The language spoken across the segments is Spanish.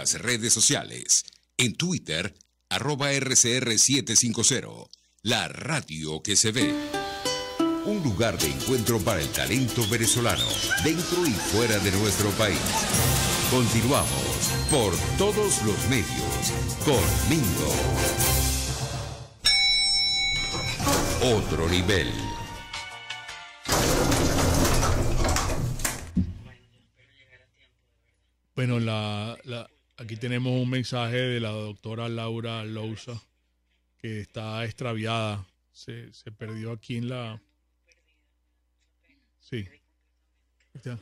nuestras redes sociales. En Twitter, @RCR750. La radio que se ve. Un lugar de encuentro para el talento venezolano, dentro y fuera de nuestro país. Continuamos por todos los medios con Mingo. Otro nivel. Bueno, aquí tenemos un mensaje de la doctora Laura Lousa, que está extraviada. Se perdió aquí en la... Sí. Ya.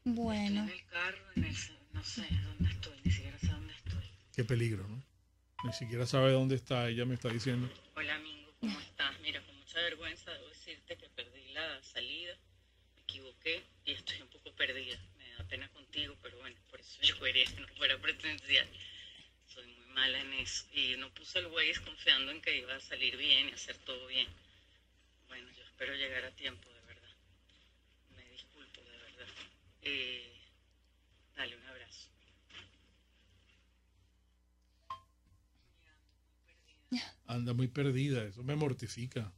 Bueno. Estoy en el carro, no sé dónde estoy, ni siquiera sé dónde estoy. Qué peligro, ¿no? Ni siquiera sabe dónde está, ella me está diciendo. Hola, Mingo, ¿cómo estás? Mira, con mucha vergüenza debo decirte que perdí la salida, me equivoqué y estoy un poco perdida. Me da pena contigo, pero bueno, por eso yo quería que no fuera presencial. Soy muy mala en eso y no puse el Waze confiando en que iba a salir bien y hacer todo bien. Bueno, yo espero llegar a tiempo, de verdad. Me disculpo, de verdad. Dale un abrazo. Anda muy perdida, eso me mortifica.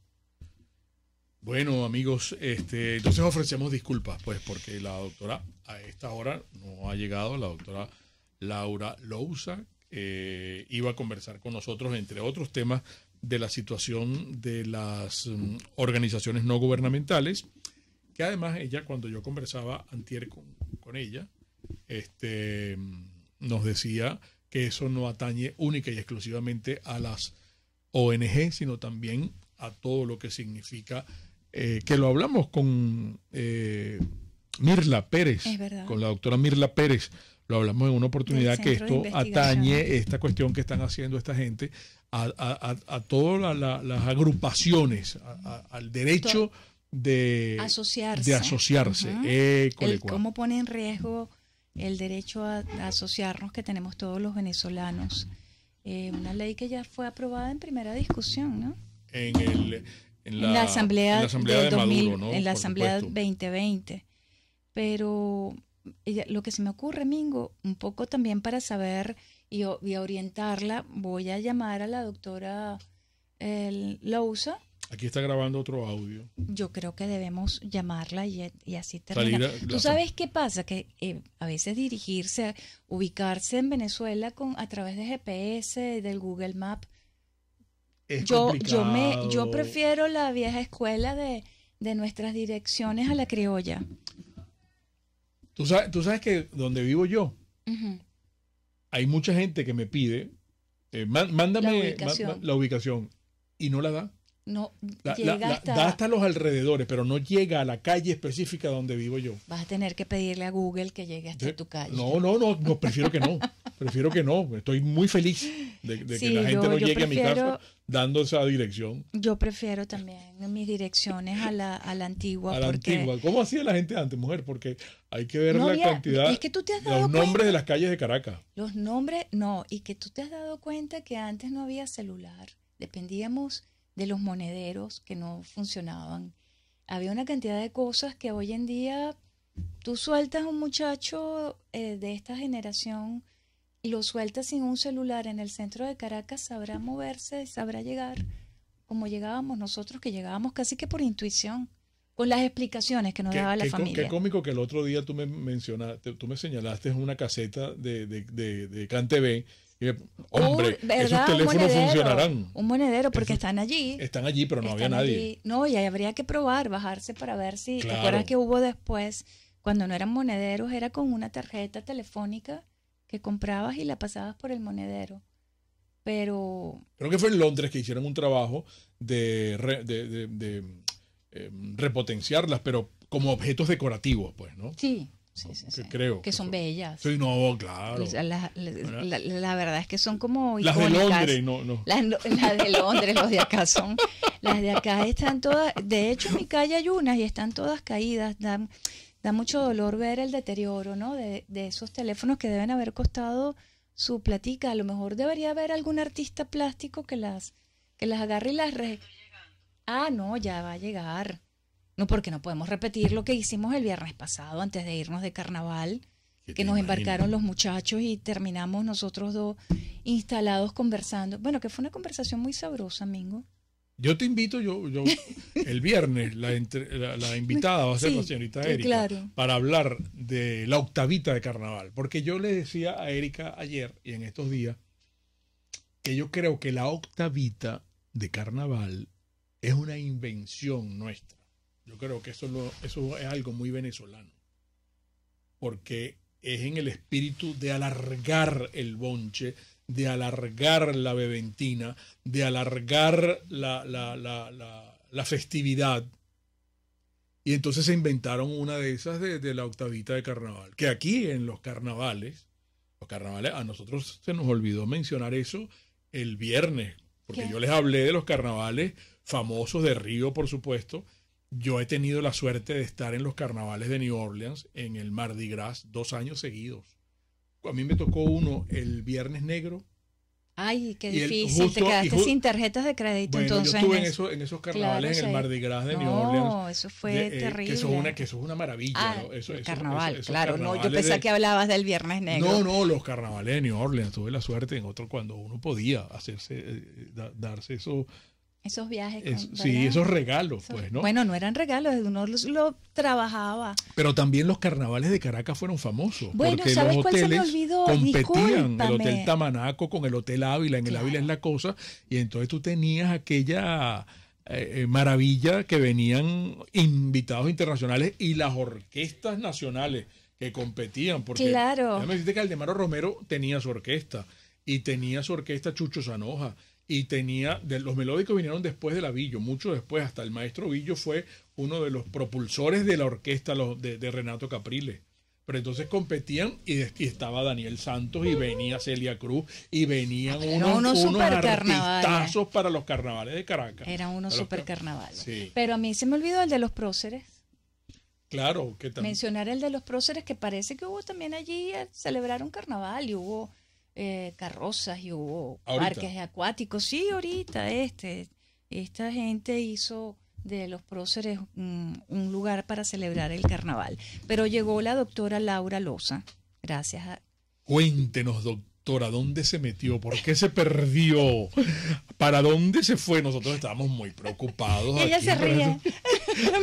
Bueno, amigos, entonces ofrecemos disculpas, pues, porque la doctora a esta hora no ha llegado, la doctora Laura Lousa iba a conversar con nosotros, entre otros temas, de la situación de las organizaciones no gubernamentales, que además ella, cuando yo conversaba antier con ella, nos decía que eso no atañe única y exclusivamente a las ONG, sino también a todo lo que significa, que lo hablamos con Mirla Pérez, con la doctora Mirla Pérez, lo hablamos en una oportunidad, que esto atañe, esta cuestión que están haciendo esta gente, a todas las agrupaciones, al derecho de asociarse. Cómo pone en riesgo el derecho a asociarnos que tenemos todos los venezolanos. Una ley que ya fue aprobada en primera discusión, ¿no? En la asamblea de Maduro, ¿no? En la asamblea 2020. Pero lo que se me ocurre, Mingo, un poco también para saber y orientarla, voy a llamar a la doctora Lousa. Aquí está grabando otro audio. Yo creo que debemos llamarla y así terminar. ¿Tú sabes qué pasa? Que a veces ubicarse en Venezuela a través de GPS, del Google Map, yo prefiero la vieja escuela de nuestras direcciones a la criolla. Tú sabes que donde vivo yo, hay mucha gente que me pide, mándame la ubicación, y no la da. No, da hasta los alrededores, pero no llega a la calle específica donde vivo yo. Vas a tener que pedirle a Google que llegue hasta tu calle. No, prefiero que no. Prefiero que no. Estoy muy feliz de que la gente no llegue a mi casa dando esa dirección. Yo prefiero también mis direcciones a la antigua. A la antigua. ¿Cómo hacía la gente antes, mujer? Porque hay que ver la cantidad, es que tú te has dado los nombres cuenta, de las calles de Caracas. Los nombres, no, y que tú te has dado cuenta que antes no había celular. Dependíamos de los monederos que no funcionaban. Había una cantidad de cosas que hoy en día tú sueltas a un muchacho de esta generación y lo sueltas sin un celular en el centro de Caracas, sabrá moverse, sabrá llegar como llegábamos nosotros, que llegábamos casi que por intuición, con las explicaciones que nos daba la familia. Qué cómico que el otro día tú me señalaste una caseta de CanTV. Hombre, esos teléfonos funcionarán. Un monedero, porque están allí. Están allí, pero no había nadie. No, y habría que probar, bajarse para ver si... Claro. ¿Te acuerdas que hubo después, cuando no eran monederos, era con una tarjeta telefónica que comprabas y la pasabas por el monedero? Pero... Creo que fue en Londres que hicieron un trabajo de repotenciarlas, pero como objetos decorativos, pues, ¿no? Sí. Creo que son bellas. Sí, no, claro. La verdad es que son como las icónicas. De Londres, no. Las de Londres, los de acá son. Las de acá están todas. De hecho, en mi calle hay unas y están todas caídas. Da mucho dolor ver el deterioro, ¿no? De esos teléfonos que deben haber costado su platica. A lo mejor debería haber algún artista plástico que las agarre y las no, ya va a llegar. No, porque no podemos repetir lo que hicimos el viernes pasado antes de irnos de carnaval. que nos embarcaron los muchachos y terminamos nosotros dos instalados conversando. Bueno, que fue una conversación muy sabrosa, Mingo. Yo te invito, el viernes, la invitada va a ser la señorita Erika, claro, para hablar de la octavita de carnaval. Porque yo le decía a Erika ayer y en estos días que yo creo que la octavita de carnaval es una invención nuestra. Yo creo que eso es algo muy venezolano. Porque es en el espíritu de alargar el bonche, de alargar la beventina, de alargar la festividad. Y entonces se inventaron una de esas de la octavita de carnaval. Que aquí en los carnavales, a nosotros se nos olvidó mencionar eso el viernes, porque ¿qué? Yo les hablé de los carnavales famosos de Río, por supuesto. Yo he tenido la suerte de estar en los carnavales de New Orleans, en el Mardi Gras, 2 años seguidos. A mí me tocó uno el Viernes Negro. Ay, qué difícil, te quedaste sin tarjetas de crédito. Bueno, entonces, yo estuve en esos carnavales, claro, en el Mardi Gras de New Orleans. No, eso fue terrible. Que eso es una maravilla. ¿No? El carnaval, esos claro. carnavales No, yo pensé que hablabas del Viernes Negro. No, los carnavales de New Orleans. Tuve la suerte cuando uno podía darse esos viajes. Sí, esos regalos, pues, ¿no? Bueno, no eran regalos, uno lo trabajaba. Pero también los carnavales de Caracas fueron famosos. Bueno, porque ¿sabes los cuál se me hoteles olvidó? competían. Discúlpame. El Hotel Tamanaco con el Hotel Ávila. En el Claro. Ávila es la cosa. Y entonces tú tenías aquella maravilla que venían invitados internacionales y las orquestas nacionales que competían. Porque claro. déjame decirte que Aldemaro Romero tenía su orquesta. Y tenía su orquesta Chucho Zanoja. Y los melódicos vinieron después de la Villo, mucho después, hasta el maestro Villo fue uno de los propulsores de la orquesta de Renato Capriles. Pero entonces competían y estaba Daniel Santos y venía Celia Cruz y venían unos artistazos para los carnavales de Caracas. Eran unos super carnavales. Sí. Pero a mí se me olvidó el de los próceres. Claro, que también. Mencionar el de los próceres, que parece que hubo también allí, celebraron carnaval y hubo carrozas y hubo parques acuáticos. Sí, ahorita esta gente hizo de los próceres un lugar para celebrar el carnaval. Pero llegó la doctora Laura Loza, gracias a... Cuéntenos, doctora, ¿dónde se metió? ¿Por qué se perdió? ¿Para dónde se fue? Nosotros estábamos muy preocupados. Ella aquí, se ríe.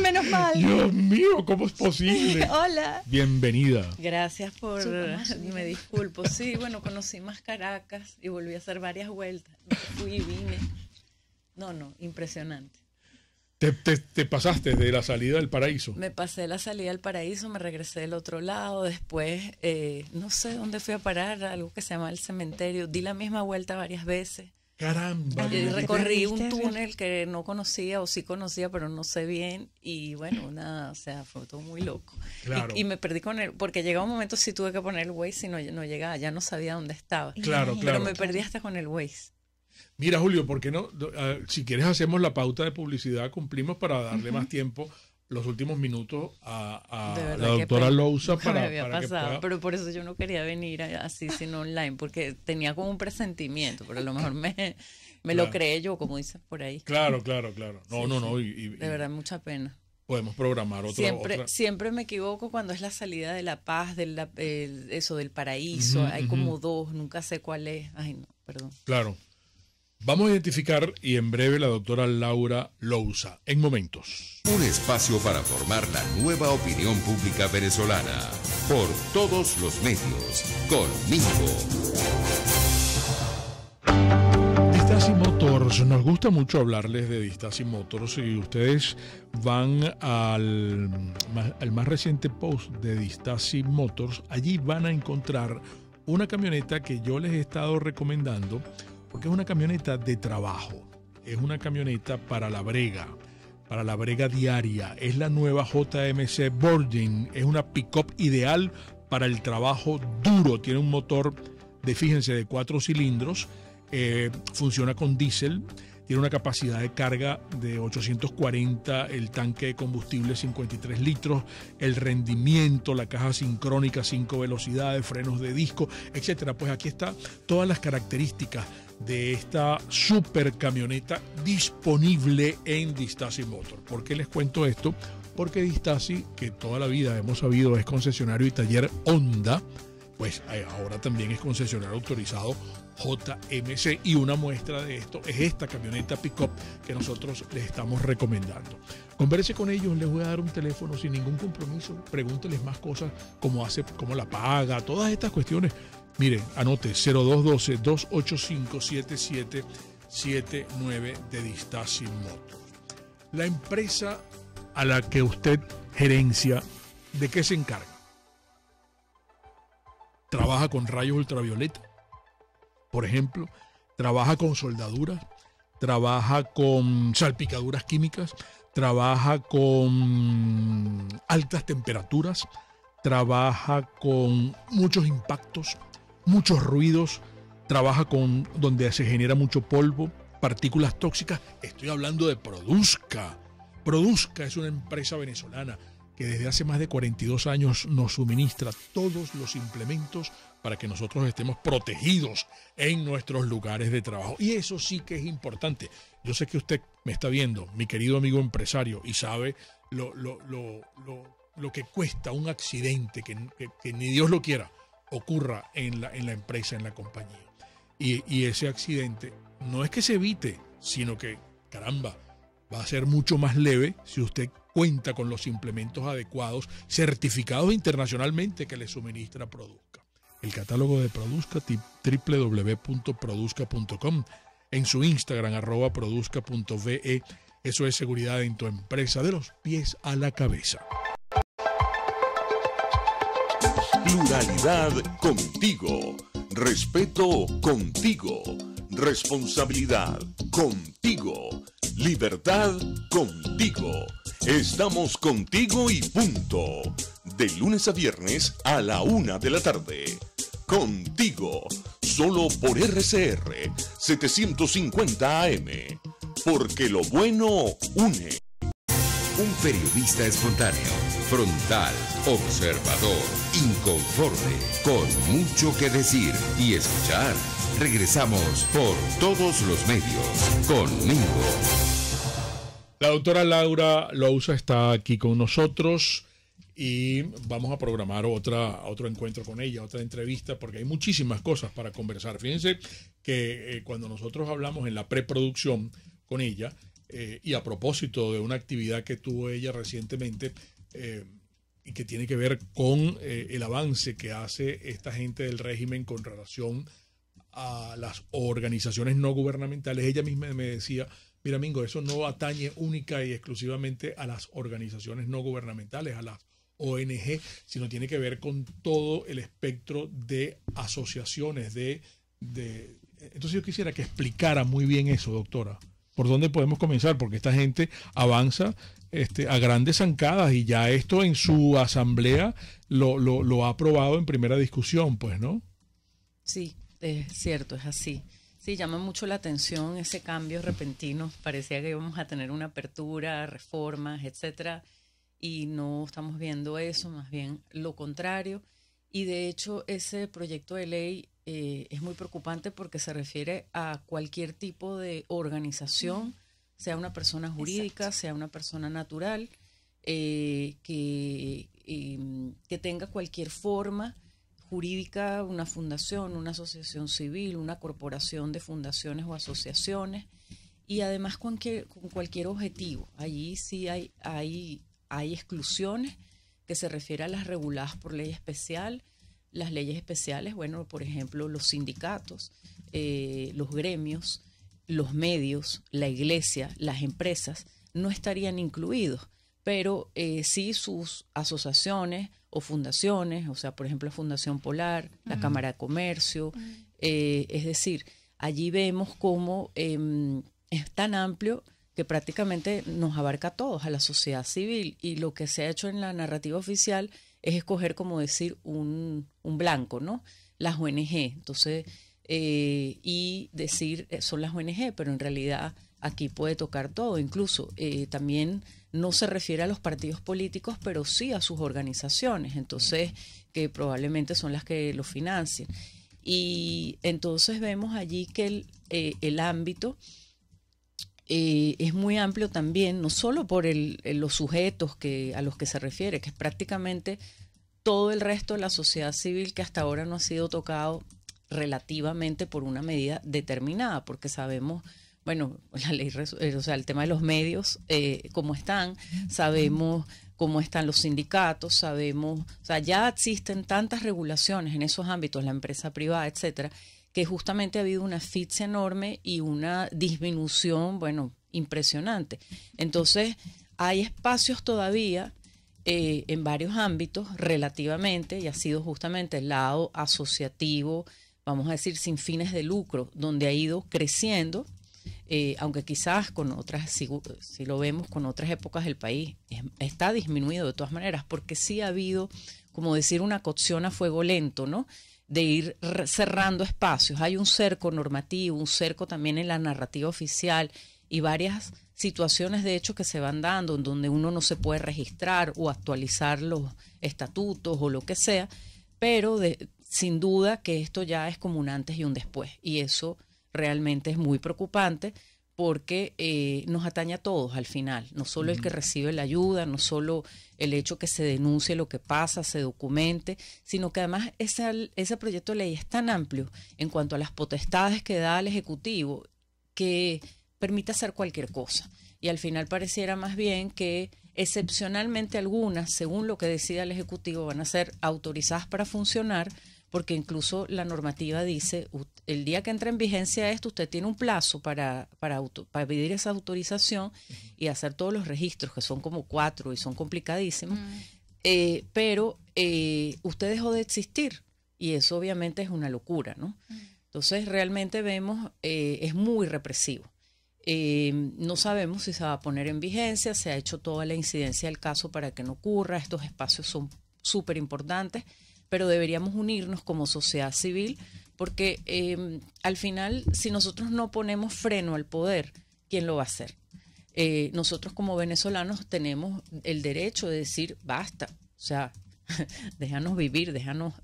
Menos mal. Dios mío, ¿cómo es posible? Hola. Bienvenida. Gracias por... Me disculpo. Sí, bueno, conocí más Caracas y volví a hacer varias vueltas. Fui y vine. No, impresionante. ¿Te pasaste de la salida del paraíso? Me pasé la salida del paraíso, me regresé del otro lado, después no sé dónde fui a parar, algo que se llama el cementerio, di la misma vuelta varias veces. Caramba. Recorrí un túnel que no conocía o sí conocía, pero no sé bien, y bueno, o sea, fue todo muy loco. Claro. Y me perdí porque llegaba un momento sí tuve que poner el Waze y no llegaba, ya no sabía dónde estaba. Claro. Pero me perdí hasta con el Waze. Mira, Julio, ¿por qué no? Si quieres hacemos la pauta de publicidad, cumplimos para darle más tiempo, los últimos minutos a la doctora Loza para que pueda... Pero por eso yo no quería venir así, sino online, porque tenía como un presentimiento, pero a lo mejor me lo creé yo, como dices por ahí. Claro. No. De verdad, mucha pena. Podemos programar otra. Siempre me equivoco cuando es la salida de La Paz, eso del paraíso. Hay como dos, nunca sé cuál es. Ay, no, perdón. Claro. Vamos a identificar y en breve la doctora Laura Loza, en momentos. Un espacio para formar la nueva opinión pública venezolana. Por todos los medios. Conmigo. Distasi Motors, nos gusta mucho hablarles de Distasi Motors. Si ustedes van al más reciente post de Distasi Motors, allí van a encontrar una camioneta que yo les he estado recomendando, porque es una camioneta de trabajo, es una camioneta para la brega diaria, es la nueva JMC Virgin, es una pick-up ideal para el trabajo duro, tiene un motor de 4 cilindros, funciona con diésel, tiene una capacidad de carga de 840, el tanque de combustible 53 litros, el rendimiento, la caja sincrónica, 5 velocidades, frenos de disco, etcétera. Pues aquí está todas las características de esta super camioneta disponible en Distasi Motors. ¿Por qué les cuento esto? porque Distasi, que toda la vida hemos sabido es concesionario y taller Honda, pues ahora también es concesionario autorizado JMC, y una muestra de esto es esta camioneta pick-up que nosotros les estamos recomendando. Converse con ellos, les voy a dar un teléfono sin ningún compromiso, pregúnteles más cosas, cómo la paga, todas estas cuestiones. Miren, anote 0212-285-7779 de Distasi Motors. La empresa a la que usted gerencia, ¿de qué se encarga? Trabaja con rayos ultravioleta, por ejemplo, trabaja con soldaduras, trabaja con salpicaduras químicas, trabaja con altas temperaturas, trabaja con muchos impactos, muchos ruidos, trabaja con donde se genera mucho polvo, partículas tóxicas. Estoy hablando de Produzca. Produzca es una empresa venezolana que desde hace más de 42 años nos suministra todos los implementos para que nosotros estemos protegidos en nuestros lugares de trabajo. Y eso sí que es importante. Yo sé que usted me está viendo, mi querido amigo empresario, y sabe lo que cuesta un accidente que ni Dios lo quiera ocurra en la empresa, en la compañía. Y ese accidente no es que se evite, sino que, caramba, va a ser mucho más leve si usted cuenta con los implementos adecuados, certificados internacionalmente, que le suministra Produzca. El catálogo de Produzca, www.produzca.com, en su Instagram, @produzca.ve. Eso es seguridad en tu empresa, de los pies a la cabeza. Pluralidad contigo. Respeto contigo. Responsabilidad contigo. Libertad contigo. Estamos contigo y punto. De lunes a viernes a la 1 de la tarde. Contigo. Solo por RCR 750 AM. Porque lo bueno une. Un periodista espontáneo, frontal, observador, inconforme, con mucho que decir y escuchar. Regresamos por todos los medios. Conmigo. La doctora Laura Lousa está aquí con nosotros y vamos a programar otro encuentro con ella, otra entrevista, porque hay muchísimas cosas para conversar. Fíjense que cuando nosotros hablamos en la preproducción con ella, y a propósito de una actividad que tuvo ella recientemente, y que tiene que ver con el avance que hace esta gente del régimen con relación a las organizaciones no gubernamentales, ella misma me decía: mira, Mingo, eso no atañe única y exclusivamente a las organizaciones no gubernamentales, a las ONG, sino tiene que ver con todo el espectro de asociaciones. Entonces yo quisiera que explicara muy bien eso, doctora. ¿Por dónde podemos comenzar? Porque esta gente avanza a grandes zancadas, y ya esto en su asamblea lo ha aprobado en primera discusión, pues, ¿no? Sí, es cierto, es así. Sí, llama mucho la atención ese cambio repentino. Parecía que íbamos a tener una apertura, reformas, etcétera, y no estamos viendo eso, más bien lo contrario. Y de hecho ese proyecto de ley es muy preocupante porque se refiere a cualquier tipo de organización, sea una persona jurídica, sea una persona natural, que tenga cualquier forma jurídica, una fundación, una asociación civil, una corporación de fundaciones o asociaciones, y además con cualquier objetivo. Allí sí hay exclusiones que se refieren a las reguladas por ley especial. Las leyes especiales, bueno, por ejemplo, los sindicatos, los gremios, los medios, la iglesia, las empresas, no estarían incluidos, pero sí sus asociaciones o fundaciones, o sea, por ejemplo, la Fundación Polar, la Cámara de Comercio, es decir, allí vemos cómo es tan amplio que prácticamente nos abarca a todos, a la sociedad civil, y lo que se ha hecho en la narrativa oficial es escoger, como decir, un blanco, ¿no? Las ONG. Entonces, y decir son las ONG, pero en realidad aquí puede tocar todo. Incluso también no se refiere a los partidos políticos, pero sí a sus organizaciones, entonces, que probablemente son las que lo financian. Y entonces vemos allí que el ámbito es muy amplio también, no solo por los sujetos a los que se refiere, que es prácticamente todo el resto de la sociedad civil que hasta ahora no ha sido tocado relativamente por una medida determinada, porque sabemos, bueno, la ley, o sea, el tema de los medios, cómo están, sabemos cómo están los sindicatos, sabemos, o sea, ya existen tantas regulaciones en esos ámbitos, la empresa privada, etcétera, que justamente ha habido una asfixia enorme y una disminución, bueno, impresionante. Entonces, hay espacios todavía en varios ámbitos relativamente, y ha sido justamente el lado asociativo, vamos a decir, sin fines de lucro, donde ha ido creciendo, aunque quizás con otras, si lo vemos con otras épocas del país, está disminuido de todas maneras, porque sí ha habido, como decir, una cocción a fuego lento, ¿no? De ir cerrando espacios. Hay un cerco normativo, un cerco también en la narrativa oficial y varias situaciones de hecho que se van dando en donde uno no se puede registrar o actualizar los estatutos o lo que sea, pero sin duda que esto ya es como un antes y un después, y eso realmente es muy preocupante porque nos atañe a todos al final, no solo el que recibe la ayuda, no solo el hecho que se denuncie lo que pasa, se documente, sino que además ese proyecto de ley es tan amplio en cuanto a las potestades que da al Ejecutivo que permite hacer cualquier cosa. Y al final pareciera más bien que excepcionalmente algunas, según lo que decida el Ejecutivo, van a ser autorizadas para funcionar, porque incluso la normativa dice, el día que entra en vigencia esto, usted tiene un plazo para pedir esa autorización y hacer todos los registros, que son como 4 y son complicadísimos, pero usted dejó de existir y eso obviamente es una locura, ¿no? Entonces realmente vemos, es muy represivo. No sabemos si se va a poner en vigencia, se ha hecho toda la incidencia del caso para que no ocurra, estos espacios son súper importantes, pero deberíamos unirnos como sociedad civil porque al final, si nosotros no ponemos freno al poder, ¿quién lo va a hacer? Nosotros como venezolanos tenemos el derecho de decir basta, o sea, déjanos vivir, déjanos...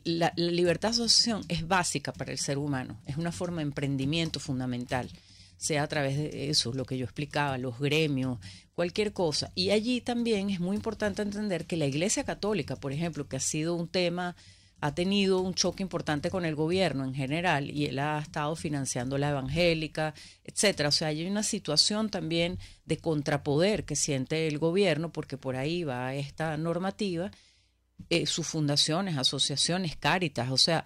la libertad de asociación es básica para el ser humano, es una forma de emprendimiento fundamental, sea a través de eso, lo que yo explicaba, los gremios, cualquier cosa. Y allí también es muy importante entender que la Iglesia Católica, por ejemplo, que ha sido un tema, ha tenido un choque importante con el gobierno en general y él ha estado financiando la evangélica, etcétera. O sea, hay una situación también de contrapoder que siente el gobierno porque por ahí va esta normativa, sus fundaciones, asociaciones, Cáritas, o sea,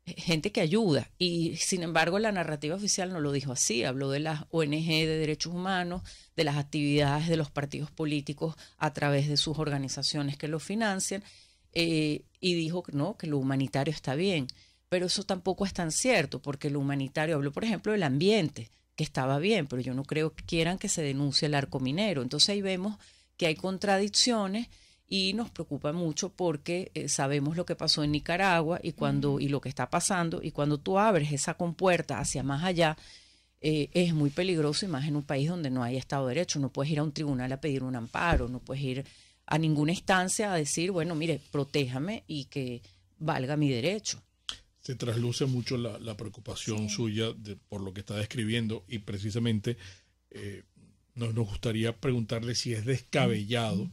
gente que ayuda, y sin embargo la narrativa oficial no lo dijo así, habló de las ONG de derechos humanos, de las actividades de los partidos políticos a través de sus organizaciones que lo financian, y dijo que no, que lo humanitario está bien, pero eso tampoco es tan cierto, porque lo humanitario, habló por ejemplo del ambiente, que estaba bien, pero yo no creo que quieran que se denuncie el arco minero, entonces ahí vemos que hay contradicciones. Y nos preocupa mucho porque sabemos lo que pasó en Nicaragua y lo que está pasando, y cuando tú abres esa compuerta hacia más allá, es muy peligroso, y más en un país donde no hay Estado de Derecho. No puedes ir a un tribunal a pedir un amparo, no puedes ir a ninguna instancia a decir, bueno, mire, protéjame y que valga mi derecho. Se trasluce mucho la preocupación suya por lo que está describiendo, y precisamente nos gustaría preguntarle si es descabellado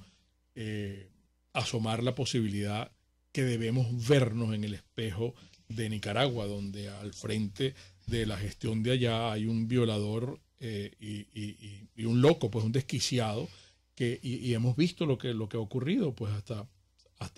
asomar la posibilidad que debemos vernos en el espejo de Nicaragua, donde al frente de la gestión de allá hay un violador y un loco, pues un desquiciado, y hemos visto lo que ha ocurrido, pues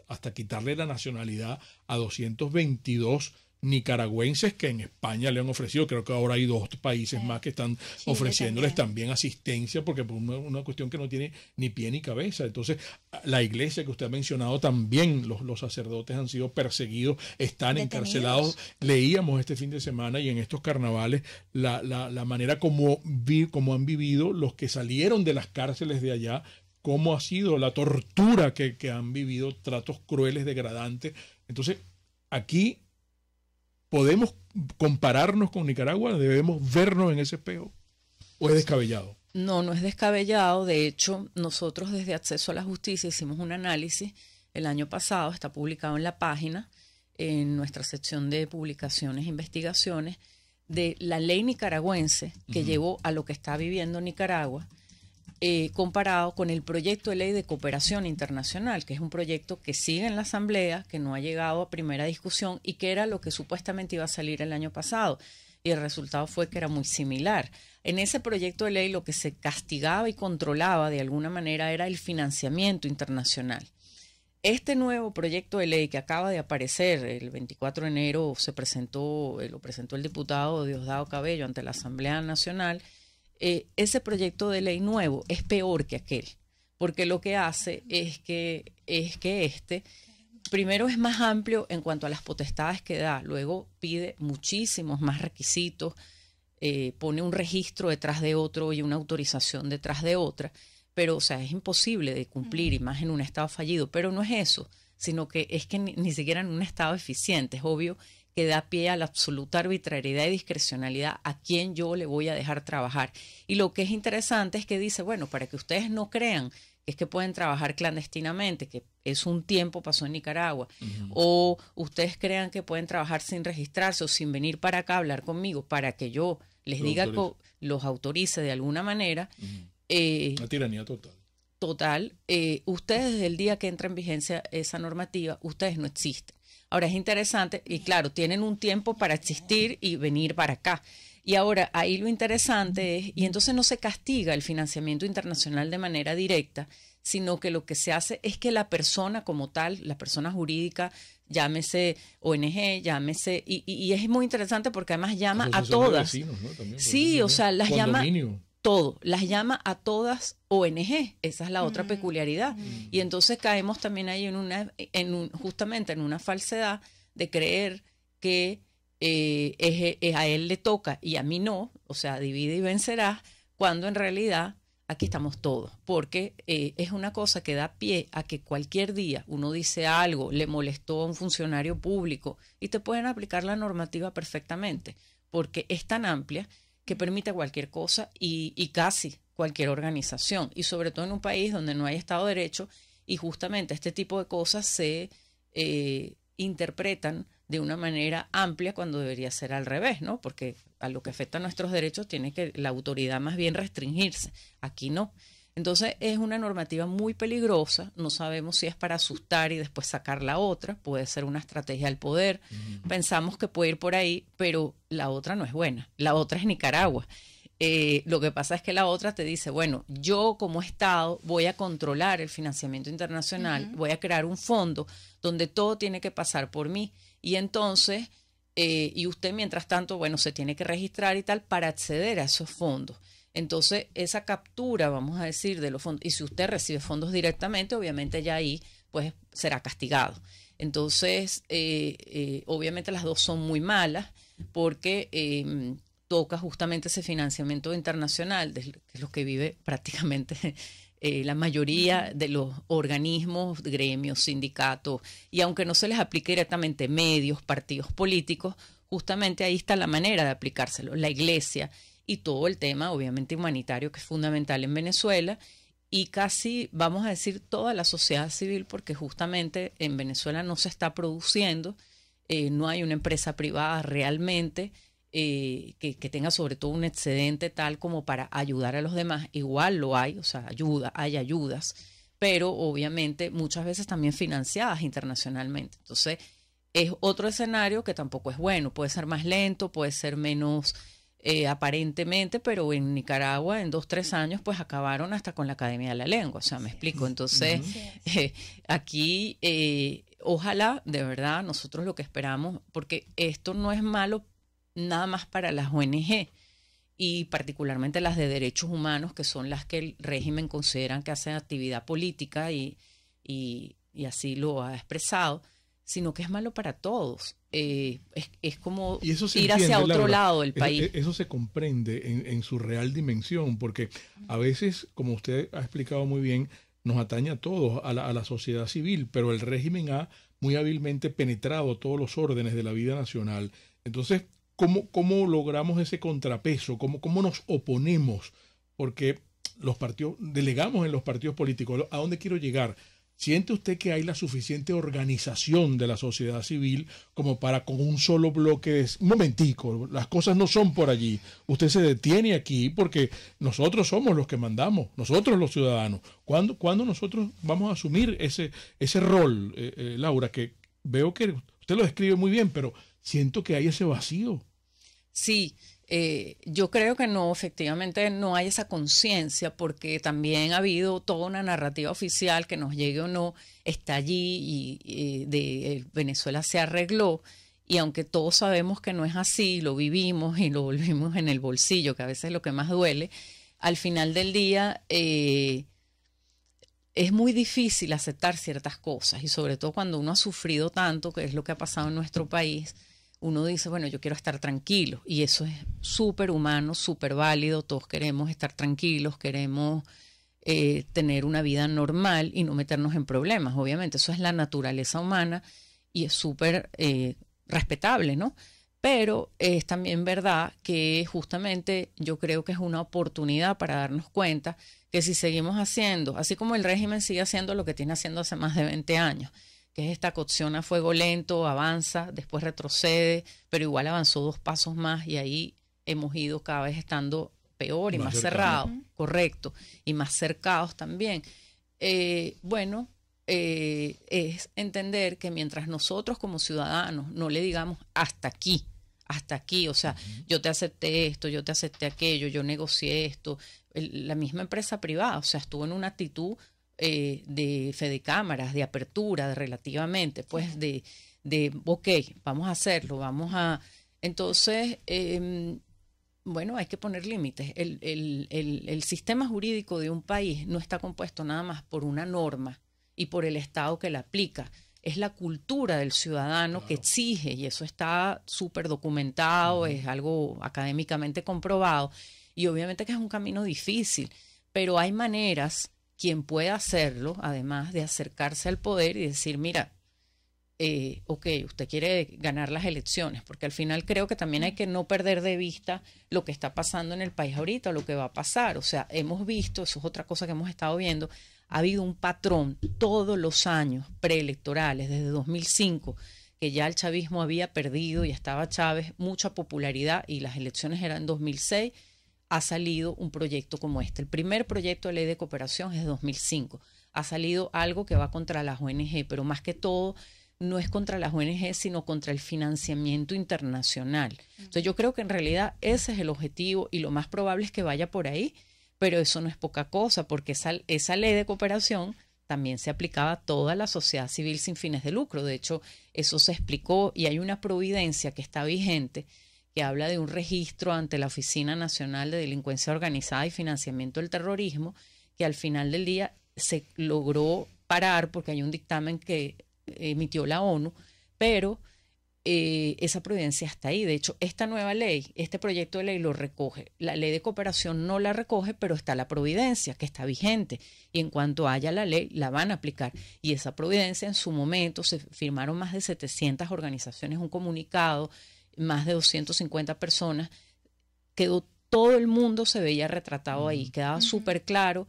hasta quitarle la nacionalidad a 222 nicaragüenses que en España le han ofrecido. Creo que ahora hay 2 países más que están ofreciéndoles también asistencia, porque por una cuestión que no tiene ni pie ni cabeza. Entonces, la iglesia que usted ha mencionado también, los sacerdotes han sido perseguidos, están encarcelados. Leíamos este fin de semana y en estos carnavales la manera como han vivido los que salieron de las cárceles de allá, cómo ha sido la tortura que han vivido, tratos crueles, degradantes. Entonces, aquí ¿podemos compararnos con Nicaragua? ¿Debemos vernos en ese espejo? ¿O es descabellado? No, no es descabellado. De hecho, nosotros desde Acceso a la Justicia hicimos un análisis el año pasado, está publicado en la página, en nuestra sección de publicaciones e investigaciones, de la ley nicaragüense que llevó a lo que está viviendo Nicaragua, comparado con el proyecto de ley de cooperación internacional, que es un proyecto que sigue en la Asamblea, que no ha llegado a primera discusión y que era lo que supuestamente iba a salir el año pasado. Y el resultado fue que era muy similar. En ese proyecto de ley lo que se castigaba y controlaba de alguna manera era el financiamiento internacional. Este nuevo proyecto de ley que acaba de aparecer el 24 de enero lo presentó el diputado Diosdado Cabello ante la Asamblea Nacional. Ese proyecto de ley nuevo es peor que aquel, porque lo que hace es que primero es más amplio en cuanto a las potestades que da, luego pide muchísimos más requisitos, pone un registro detrás de otro y una autorización detrás de otra, pero o sea, es imposible de cumplir y más en un estado fallido, pero no es eso, sino que es que ni siquiera en un estado eficiente, es obvio que da pie a la absoluta arbitrariedad y discrecionalidad a quien yo le voy a dejar trabajar. Y lo que es interesante es que dice, bueno, para que ustedes no crean que es que pueden trabajar clandestinamente, que es un tiempo pasó en Nicaragua, o ustedes crean que pueden trabajar sin registrarse o sin venir para acá a hablar conmigo para que yo les diga que los autorice de alguna manera. Una tiranía total. Total. Ustedes desde el día que entra en vigencia esa normativa, ustedes no existen. Ahora es interesante, y claro, tienen un tiempo para existir y venir para acá. Y ahora ahí lo interesante es, y entonces no se castiga el financiamiento internacional de manera directa, sino que lo que se hace es que la persona como tal, la persona jurídica, llámese ONG, llámese, y es muy interesante porque además llama a todas. Vecinos, ¿no? También, sí, o sea, las llama todo, las llama a todas ONG, esa es la otra peculiaridad. Y entonces caemos también ahí justamente en una falsedad de creer que a él le toca y a mí no, o sea, divide y vencerás, cuando en realidad aquí estamos todos, porque es una cosa que da pie a que cualquier día uno dice algo, le molestó a un funcionario público y te pueden aplicar la normativa perfectamente, porque es tan amplia que permite cualquier cosa y casi cualquier organización, y sobre todo en un país donde no hay Estado de Derecho y justamente este tipo de cosas se interpretan de una manera amplia cuando debería ser al revés, ¿no? Porque a lo que afecta a nuestros derechos tiene que la autoridad más bien restringirse. Aquí no. Entonces es una normativa muy peligrosa. No sabemos si es para asustar y después sacar la otra. Puede ser una estrategia del poder. Pensamos que puede ir por ahí, pero la otra no es buena. La otra es Nicaragua. Lo que pasa es que la otra te dice, bueno, yo como Estado voy a controlar el financiamiento internacional, voy a crear un fondo donde todo tiene que pasar por mí. Y entonces, y usted mientras tanto, bueno, se tiene que registrar y tal para acceder a esos fondos. Entonces, esa captura, vamos a decir, de los fondos, y si usted recibe fondos directamente, obviamente ya ahí, pues, será castigado. Entonces, obviamente las dos son muy malas porque toca justamente ese financiamiento internacional, que es lo que vive prácticamente la mayoría de los organismos, gremios, sindicatos, y aunque no se les aplique directamente medios, partidos políticos, justamente ahí está la manera de aplicárselo, la iglesia y todo el tema obviamente humanitario que es fundamental en Venezuela y casi, vamos a decir, toda la sociedad civil, porque justamente en Venezuela no se está produciendo, no hay una empresa privada realmente que tenga sobre todo un excedente tal como para ayudar a los demás. Igual lo hay, o sea, hay ayudas, pero obviamente muchas veces también financiadas internacionalmente. Entonces es otro escenario que tampoco es bueno, puede ser más lento, puede ser menos aparentemente, pero en Nicaragua en 2-3 años pues acabaron hasta con la Academia de la Lengua, o sea, me explico. Entonces aquí ojalá, de verdad, nosotros lo que esperamos, porque esto no es malo nada más para las ONG y particularmente las de derechos humanos, que son las que el régimen considera que hacen actividad política y así lo ha expresado, sino que es malo para todos. Es como ir hacia otro lado del país. Eso se comprende en su real dimensión, porque a veces, como usted ha explicado muy bien, nos atañe a todos, a la sociedad civil, pero el régimen ha muy hábilmente penetrado todos los órdenes de la vida nacional. Entonces, ¿cómo logramos ese contrapeso? ¿Cómo nos oponemos? Porque los partidos, delegamos en los partidos políticos. ¿A dónde quiero llegar? ¿Siente usted que hay la suficiente organización de la sociedad civil como para con un solo bloque, un momentico, las cosas no son por allí, usted se detiene aquí porque nosotros somos los que mandamos, nosotros los ciudadanos? ¿Cuándo nosotros vamos a asumir ese rol, Laura, que veo que usted lo describe muy bien, pero siento que hay ese vacío? Sí, yo creo que no, efectivamente no hay esa conciencia, porque también ha habido toda una narrativa oficial, que nos llegue o no, está allí y Venezuela se arregló, y aunque todos sabemos que no es así, lo vivimos y lo volvimos en el bolsillo, que a veces es lo que más duele, al final del día es muy difícil aceptar ciertas cosas, y sobre todo cuando uno ha sufrido tanto, que es lo que ha pasado en nuestro país. Uno dice, bueno, yo quiero estar tranquilo, y eso es súper humano, súper válido. Todos queremos estar tranquilos, queremos tener una vida normal y no meternos en problemas. Obviamente, eso es la naturaleza humana y es súper respetable, ¿no? Pero es también verdad que justamente yo creo que es una oportunidad para darnos cuenta que si seguimos haciendo, así como el régimen sigue haciendo lo que tiene haciendo hace más de 20 años, que es esta cocción a fuego lento, avanza, después retrocede, pero igual avanzó 2 pasos más, y ahí hemos ido cada vez estando peor y más cerrados, correcto, y más cercados también. Es entender que mientras nosotros como ciudadanos no le digamos hasta aquí, o sea, yo te acepté esto, yo te acepté aquello, yo negocié esto, la misma empresa privada, o sea, estuvo en una actitud de fe de cámaras, de apertura, de relativamente, pues de ok, vamos a hacerlo, entonces, bueno, hay que poner límites. El sistema jurídico de un país no está compuesto nada más por una norma y por el Estado que la aplica. Es la cultura del ciudadano, claro, que exige, y eso está súper documentado, es algo académicamente comprobado, y obviamente que es un camino difícil, pero hay maneras. Quien pueda hacerlo, además de acercarse al poder y decir, mira, ok, usted quiere ganar las elecciones, porque al final creo que también hay que no perder de vista lo que está pasando en el país ahorita, lo que va a pasar. O sea, hemos visto, eso es otra cosa que hemos estado viendo, ha habido un patrón todos los años preelectorales, desde 2005, que ya el chavismo había perdido y estaba Chávez, mucha popularidad, y las elecciones eran en 2006, ha salido un proyecto como este. El primer proyecto de ley de cooperación es de 2005. Ha salido algo que va contra las ONG, pero más que todo no es contra las ONG, sino contra el financiamiento internacional. Entonces yo creo que en realidad ese es el objetivo, y lo más probable es que vaya por ahí, pero eso no es poca cosa, porque esa ley de cooperación también se aplicaba a toda la sociedad civil sin fines de lucro. De hecho, eso se explicó, y hay una providencia que está vigente, que habla de un registro ante la Oficina Nacional de Delincuencia Organizada y Financiamiento del Terrorismo, que al final del día se logró parar porque hay un dictamen que emitió la ONU, pero esa providencia está ahí. De hecho, esta nueva ley, este proyecto de ley lo recoge. La ley de cooperación no la recoge, pero está la providencia, que está vigente, y en cuanto haya la ley, la van a aplicar. Y esa providencia, en su momento, se firmaron más de 700 organizaciones, un comunicado, más de 250 personas, quedó, todo el mundo se veía retratado ahí, quedaba súper claro,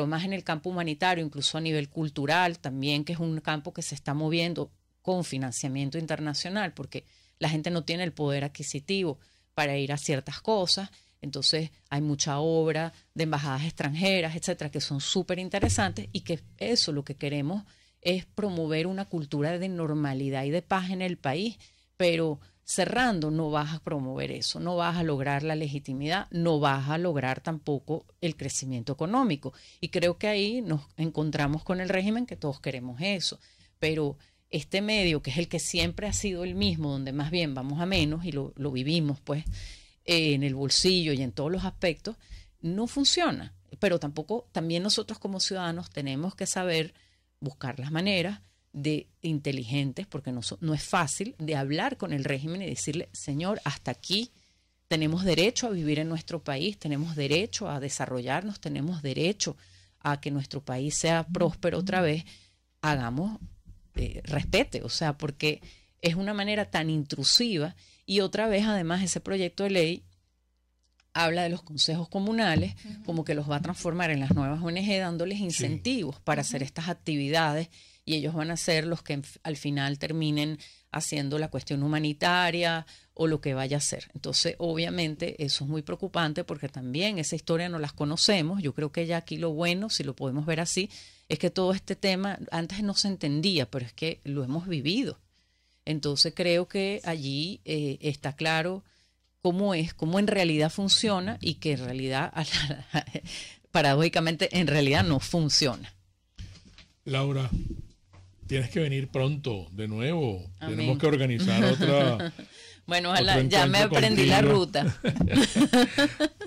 más en el campo humanitario, incluso a nivel cultural también, que es un campo que se está moviendo con financiamiento internacional, porque la gente no tiene el poder adquisitivo para ir a ciertas cosas. Entonces hay mucha obra de embajadas extranjeras, etcétera, que son súper interesantes, y que eso lo que queremos es promover una cultura de normalidad y de paz en el país, pero cerrando no vas a promover eso, no vas a lograr la legitimidad, no vas a lograr tampoco el crecimiento económico. Y creo que ahí nos encontramos con el régimen, que todos queremos eso, pero este medio, que es el que siempre ha sido el mismo, donde más bien vamos a menos y lo vivimos pues en el bolsillo y en todos los aspectos, no funciona. Pero también nosotros como ciudadanos tenemos que saber buscar las maneras de inteligentes, porque no es fácil, de hablar con el régimen y decirle, señor, hasta aquí, tenemos derecho a vivir en nuestro país, tenemos derecho a desarrollarnos, tenemos derecho a que nuestro país sea próspero otra vez, hagamos, respete, o sea, porque es una manera tan intrusiva. Y otra vez, además, ese proyecto de ley habla de los consejos comunales, como que los va a transformar en las nuevas ONG, dándoles incentivos para hacer estas actividades, y ellos van a ser los que al final terminen haciendo la cuestión humanitaria o lo que vaya a ser. Entonces, obviamente, eso es muy preocupante porque también esa historia no las conocemos. Yo creo que ya aquí lo bueno, si lo podemos ver así, es que todo este tema antes no se entendía, pero es que lo hemos vivido. Entonces, creo que allí está claro cómo en realidad funciona y que en realidad, paradójicamente, en realidad no funciona. Laura, tienes que venir pronto de nuevo. Amén. Tenemos que organizar otra. Bueno, ojalá, ya me aprendí la ruta.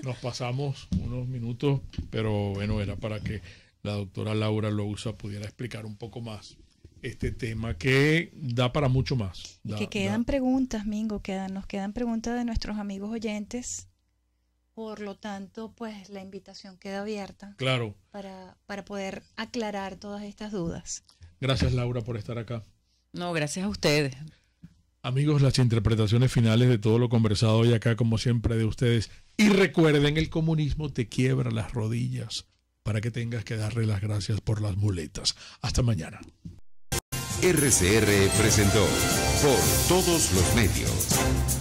Nos pasamos unos minutos, pero bueno, era para que la doctora Laura Lousa pudiera explicar un poco más este tema que da para mucho más. Y que quedan preguntas, Mingo, nos quedan preguntas de nuestros amigos oyentes. Por lo tanto, pues la invitación queda abierta. Claro. Para poder aclarar todas estas dudas. Gracias, Laura, por estar acá. No, gracias a ustedes. Amigos, las interpretaciones finales de todo lo conversado hoy acá, como siempre, de ustedes. Y recuerden, el comunismo te quiebra las rodillas para que tengas que darle las gracias por las muletas. Hasta mañana. RCR presentó Por Todos los Medios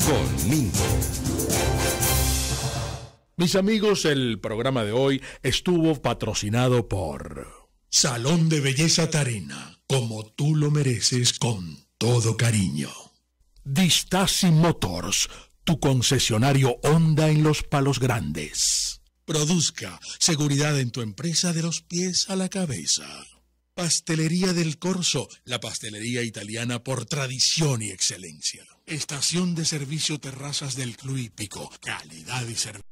con Mingo. Mis amigos, el programa de hoy estuvo patrocinado por Salón de Belleza Tarina, como tú lo mereces con todo cariño. Distasi Motors, tu concesionario Honda en Los Palos Grandes. Produzca seguridad en tu empresa de los pies a la cabeza. Pastelería del Corso, la pastelería italiana por tradición y excelencia. Estación de servicio Terrazas del Club Hípico, calidad y servicio.